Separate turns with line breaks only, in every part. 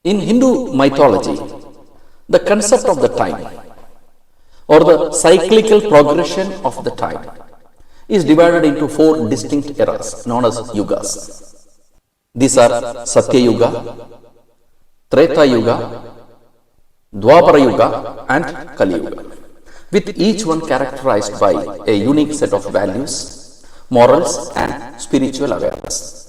In Hindu mythology, the concept of the time or the cyclical progression of the time is divided into four distinct eras known as yugas. These are Satya Yuga, Treta Yuga, Dwapara Yuga and Kali Yuga, with each one characterized by a unique set of values, morals and spiritual awareness.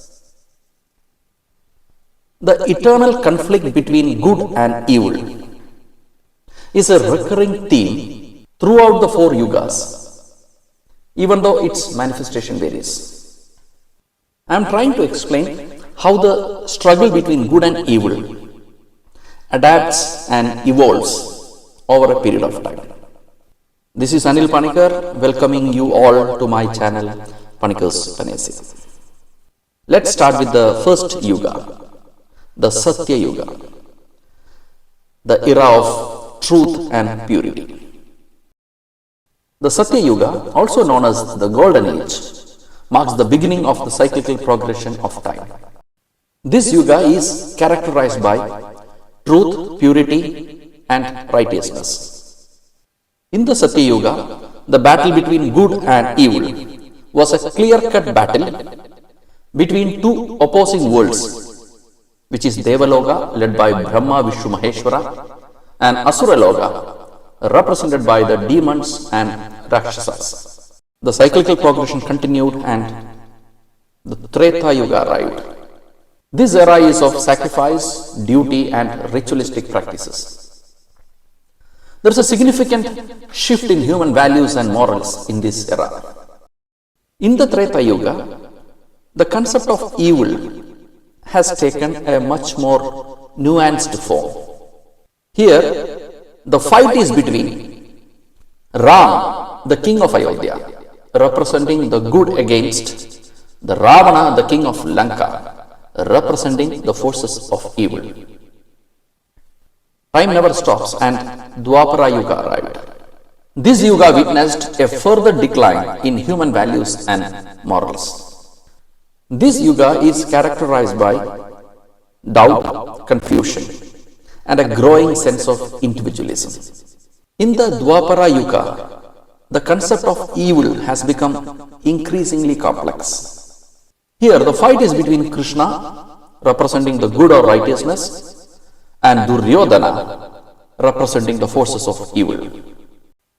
The eternal conflict between good and evil is a recurring theme throughout the four yugas, even though its manifestation varies. I am trying to explain how the struggle between good and evil adapts and evolves over a period of time. This is Anil Panicker welcoming you all to my channel Panicker's Panacea. Let's start with the first yuga, the Satya Yuga, the era of truth and purity. The Satya Yuga, also known as the Golden Age, marks the beginning of the cyclical progression of time. This yuga is characterized by truth, purity and righteousness. In the Satya Yuga, the battle between good and evil was a clear-cut battle between two opposing worlds, which is Devaloka led by Brahma, Vishnu, Maheshwara, and Asuraloka represented by the demons and Rakshasas. The cyclical progression continued and the Treta Yuga arrived. This era is of sacrifice, duty and ritualistic practices. There is a significant shift in human values and morals in this era. In the Treta Yuga, the concept of evil has taken a much more nuanced form. Here, the fight is between Ram, the king of Ayodhya, representing the good against the Ravana, the king of Lanka, representing the forces of evil. Time never stops and Dwapara Yuga arrived. This yuga witnessed a further decline in human values and morals. This yuga is characterized by doubt, confusion, and a growing sense of individualism. In the Dwapara Yuga, the concept of evil has become increasingly complex. Here, the fight is between Krishna, representing the good or righteousness, and Duryodhana, representing the forces of evil.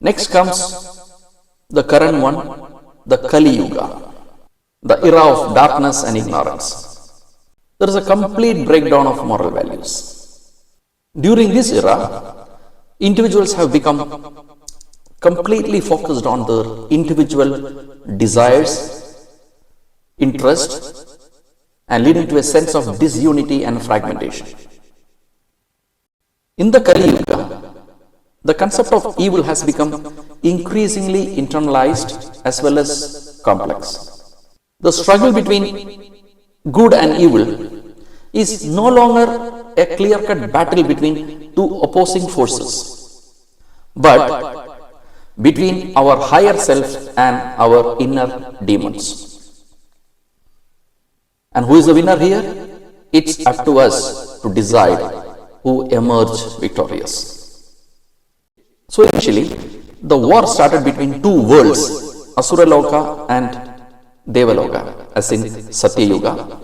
Next comes the current one, the Kali Yuga, the era of darkness and ignorance. There is a complete breakdown of moral values. During this era, individuals have become completely focused on their individual desires, interests, and leading to a sense of disunity and fragmentation. In the Kali Yuga, the concept of evil has become increasingly internalized as well as complex. The struggle between good and evil is no longer a clear-cut battle between two opposing forces, but between our higher self and our inner demons. And who is the winner here? It's up to us to decide who emerge victorious. So initially, the war started between two worlds, Asuraloka and Devaloka, as in Satya Yuga.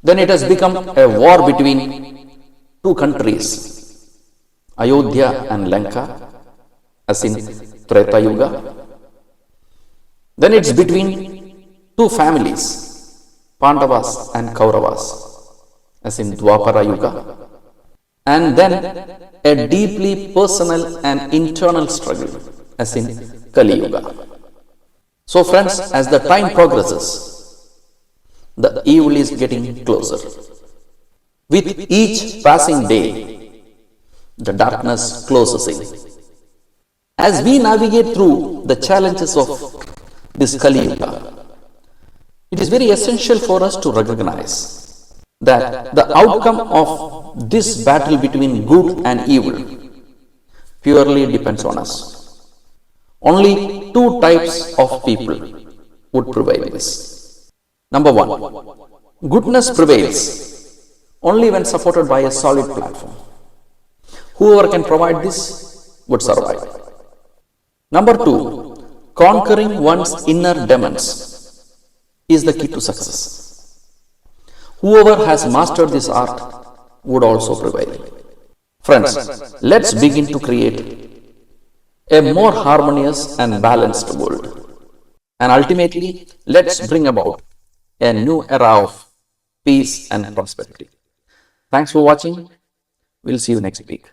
Then it has become a war between two countries, Ayodhya and Lanka, as in Treta Yuga. Then it's between two families, Pandavas and Kauravas, as in Dwapara Yuga. And then a deeply personal and internal struggle, as in Kali Yuga. So friends, as the time progresses, the evil is getting closer. With each passing day, the darkness closes in. As we navigate through the challenges of this Kali Yuga, it is very essential for us to recognize that the outcome of this battle between good and evil purely depends on us. Only two types of people would prevail this. Number one, goodness prevails only when supported by a solid platform. Whoever can provide this would survive. Number two, conquering one's inner demons is the key to success. Whoever has mastered this art would also prevail. Friends, let's begin to create a more harmonious and balanced world. And ultimately, let's bring about a new era of peace and prosperity. Thanks for watching. We'll see you next week.